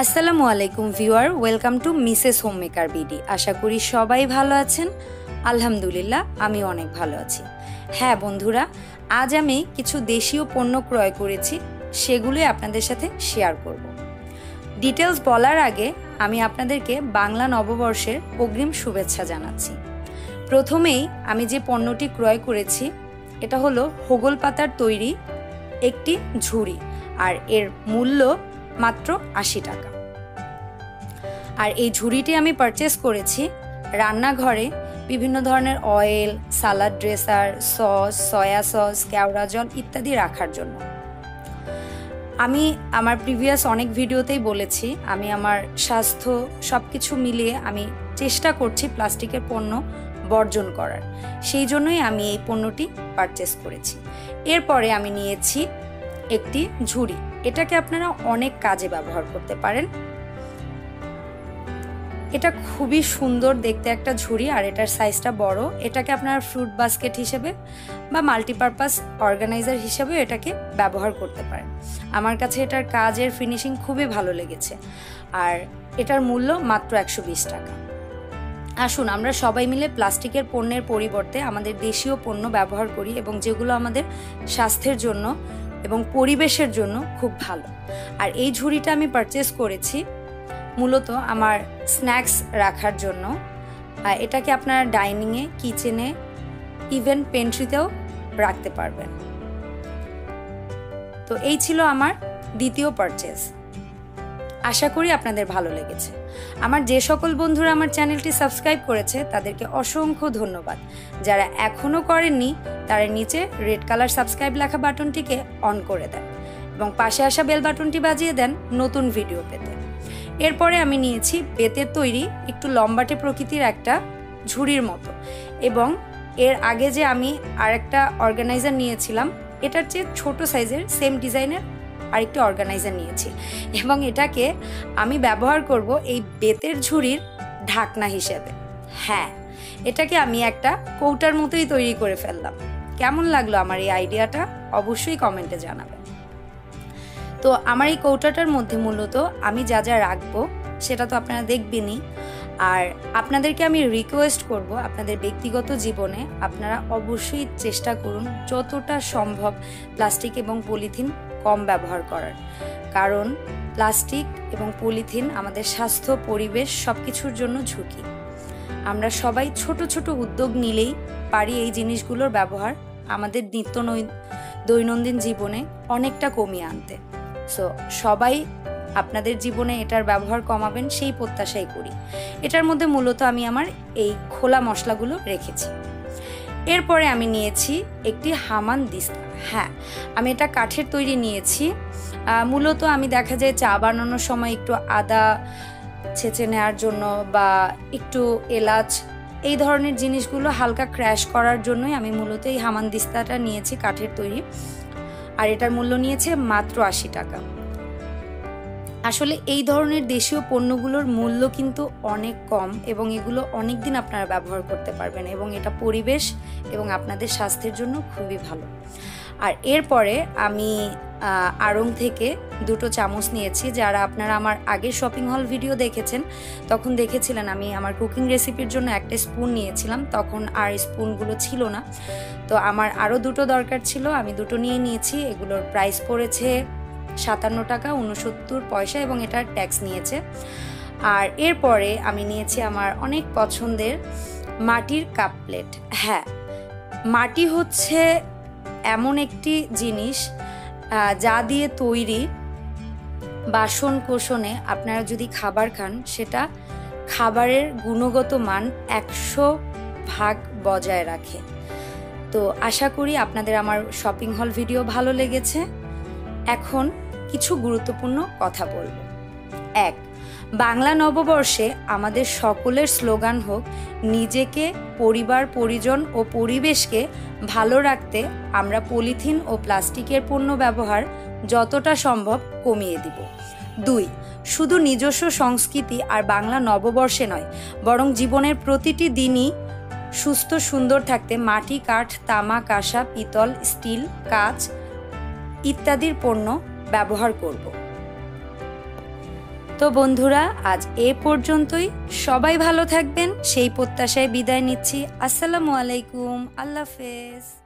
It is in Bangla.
আসসালামু আলাইকুম viewer, welcome to Mrs homemaker BD. আশা করি সবাই ভালো আছেন। আলহামদুলিল্লাহ, আমি অনেক ভালো আছি। হ্যাঁ বন্ধুরা, আজ আমি কিছু দেশীয় পণ্য ক্রয় করেছি, সেগুলোই আপনাদের সাথে শেয়ার করব। ডিটেলস বলার আগে আমি আপনাদেরকে বাংলা নববর্ষের অগ্রিম শুভেচ্ছা জানাচ্ছি। প্রথমেই আমি যে পণ্যটি ক্রয় করেছি এটা হলো হোগল পাতার তৈরি একটি ঝুড়ি, আর এর মূল্য মাত্র ৮০ টাকা। আর এই ঝুড়িটি আমি পারচেস করেছি রান্নাঘরে বিভিন্ন ধরনের oil, salad dresser, sauce, soya sauce, কেওড়া জল ইত্যাদি রাখার জন্য। আমি আমার প্রিভিয়াস অনেক ভিডিওতেই বলেছি আমি আমার স্বাস্থ্য সব কিছু মিলিয়ে আমি চেষ্টা করছি প্লাস্টিকের পণ্য বর্জন করার, সেই জন্যই আমি এই পণ্যটি পারচেস করেছি। এরপরে আমি নিয়েছি একটি ঝুড়ি। এটাকে আপনারা অনেক কাজে ব্যবহার করতে পারেন। এটা খুবই সুন্দর দেখতে একটা ঝুড়ি, আর এটার সাইজটা বড়। এটাকে আপনারা ফ্রুট বাস্কেট হিসেবে বা মাল্টিপারপাস অর্গানাইজার হিসেবে এটাকে ব্যবহার করতে পারেন। আমার কাছে এটার কাজের ফিনিশিং খুবই ভালো লেগেছে, আর এটার মূল্য মাত্র ১২০ টাকা। আসুন আমরা সবাই মিলে প্লাস্টিকের পণ্যের পরিবর্তে আমাদের দেশীয় পণ্য ব্যবহার করি, এবং যেগুলো আমাদের স্বাস্থ্যের জন্য এবং পরিবেশের জন্য খুব ভালো। আর এই ঝুড়িটা আমি পারচেস করেছি মূলত আমার স্ন্যাক্স রাখার জন্য। এটাকে আপনারা ডাইনিংয়ে, কিচেনে, ইভেন পেন্ট্রিতেও রাখতে পারবেন। তো এই ছিল আমার দ্বিতীয় পারচেস। আশা করি আপনাদের ভালো লেগেছে। আমার যে সকল বন্ধুরা আমার চ্যানেলটি সাবস্ক্রাইব করেছে তাদেরকে অসংখ্য ধন্যবাদ। যারা এখনও করেননি তারা নিচে রেড কালার সাবস্ক্রাইব লেখা বাটনটিকে অন করে দেন এবং পাশে আসা বেল বাটনটি বাজিয়ে দেন নতুন ভিডিও পেতে। এরপরে আমি নিয়েছি বেতের তৈরি একটু লম্বাটে প্রকৃতির একটা ঝুড়ির মতো, এবং এর আগে যে আমি আরেকটা অর্গানাইজার নিয়েছিলাম এটার চেয়ে ছোট সাইজের সেম ডিজাইনের আরেকটি অর্গানাইজার নিয়েছি, এবং এটাকে আমি ব্যবহার করব এই বেতের ঝুড়ির ঢাকনা হিসেবে। হ্যাঁ, এটাকে আমি একটা কৌটার মতোই তৈরি করে ফেললাম। কেমন লাগলো আমার এই আইডিয়াটা অবশ্যই কমেন্টে জানাবেন। তো আমার এই কৌটাটার মধ্যে মূলত আমি যা যা রাখবো সেটা তো আপনারা দেখবেনই, আর আপনাদেরকে আমি রিকোয়েস্ট করব আপনাদের ব্যক্তিগত জীবনে আপনারা অবশ্যই চেষ্টা করুন যতটা সম্ভব প্লাস্টিক এবং পলিথিন কম ব্যবহার করার, কারণ প্লাস্টিক এবং পলিথিন আমাদের স্বাস্থ্য, পরিবেশ সব কিছুর জন্য ঝুঁকি। আমরা সবাই ছোট ছোট উদ্যোগ নিলেই পারি এই জিনিসগুলোর ব্যবহার আমাদের দৈনন্দিন জীবনে অনেকটা কমিয়ে আনতে। সো সবাই আপনাদের জীবনে এটার ব্যবহার কমাবেন সেই প্রত্যাশাই করি। এটার মধ্যে মূলত আমি আমার এই খোলা মশলাগুলো রেখেছি। এরপরে আমি নিয়েছি একটি হামান দিস্তা। হ্যাঁ, আমি এটা কাঠের তৈরি নিয়েছি। মূলত আমি দেখা যায় চা বানানোর সময় একটু আদা ছেঁচে নেওয়ার জন্য বা একটু এলাচ এই ধরনের জিনিসগুলো হালকা ক্র্যাশ করার জন্যই আমি মূলত এই হামান দিস্তাটা নিয়েছি কাঠের তৈরি, আর এটার মূল্য নিয়েছে মাত্র ৮০ টাকা। আসলে এই ধরনের দেশীয় পণ্যগুলোর মূল্য কিন্তু অনেক কম, এবং এগুলো অনেক দিন আপনারা ব্যবহার করতে পারবেন, এবং এটা পরিবেশ এবং আপনাদের স্বাস্থ্যের জন্য খুবই ভালো। আর এরপরে আমি আড়ং থেকে 2টো চামচ নিয়েছি। যারা আপনারা আমার আগের শপিং হল ভিডিও দেখেছেন তখন দেখেছিলেন আমি আমার কুকিং রেসিপির জন্য একটা স্পুন নিয়েছিলাম, তখন আর স্পুনগুলো ছিল না। তো আমার আরও 2টো দরকার ছিল, আমি 2টো নিয়ে নিয়েছি। এগুলোর প্রাইস পড়েছে 57 টাকা 69 পয়সা, এবং এটার ট্যাক্স নিয়েছে। আর এরপরে আমি নিয়েছি আমার অনেক পছন্দের মাটির কাপ প্লেট। হ্যাঁ, মাটি হচ্ছে এমন একটি জিনিস যা দিয়ে তৈরি বাসন কোসনে আপনারা যদি খাবার খান সেটা খাবারের গুণগত মান 100% বজায় রাখে। তো আশা করি আপনাদের আমার শপিং হল ভিডিও ভালো লেগেছে। এখন কিছু গুরুত্বপূর্ণ কথা বলবো। 1, বাংলা নববর্ষে আমাদের সকলের স্লোগান হোক নিজেকে, পরিবার, পরিজন ও পরিবেশকে ভালো রাখতে আমরা পলিথিন ও প্লাস্টিকের পণ্য ব্যবহার যতটা সম্ভব কমিয়ে দিব। 2, শুধু নিজস্ব সংস্কৃতি আর বাংলা নববর্ষে নয়, বরং জীবনের প্রতিটি দিনই সুস্থ সুন্দর থাকতে মাটি, কাঠ, তামা, কাঁসা, পিতল, স্টিল, কাঁচ ইত্যাদির পণ্য ব্যবহার করব। তো বন্ধুরা, আজ এ পর্যন্তই। সবাই ভালো থাকবেন সেই প্রত্যাশায় বিদায় নিচ্ছি। আসসালামু আলাইকুম, আল্লাহ হাফেজ।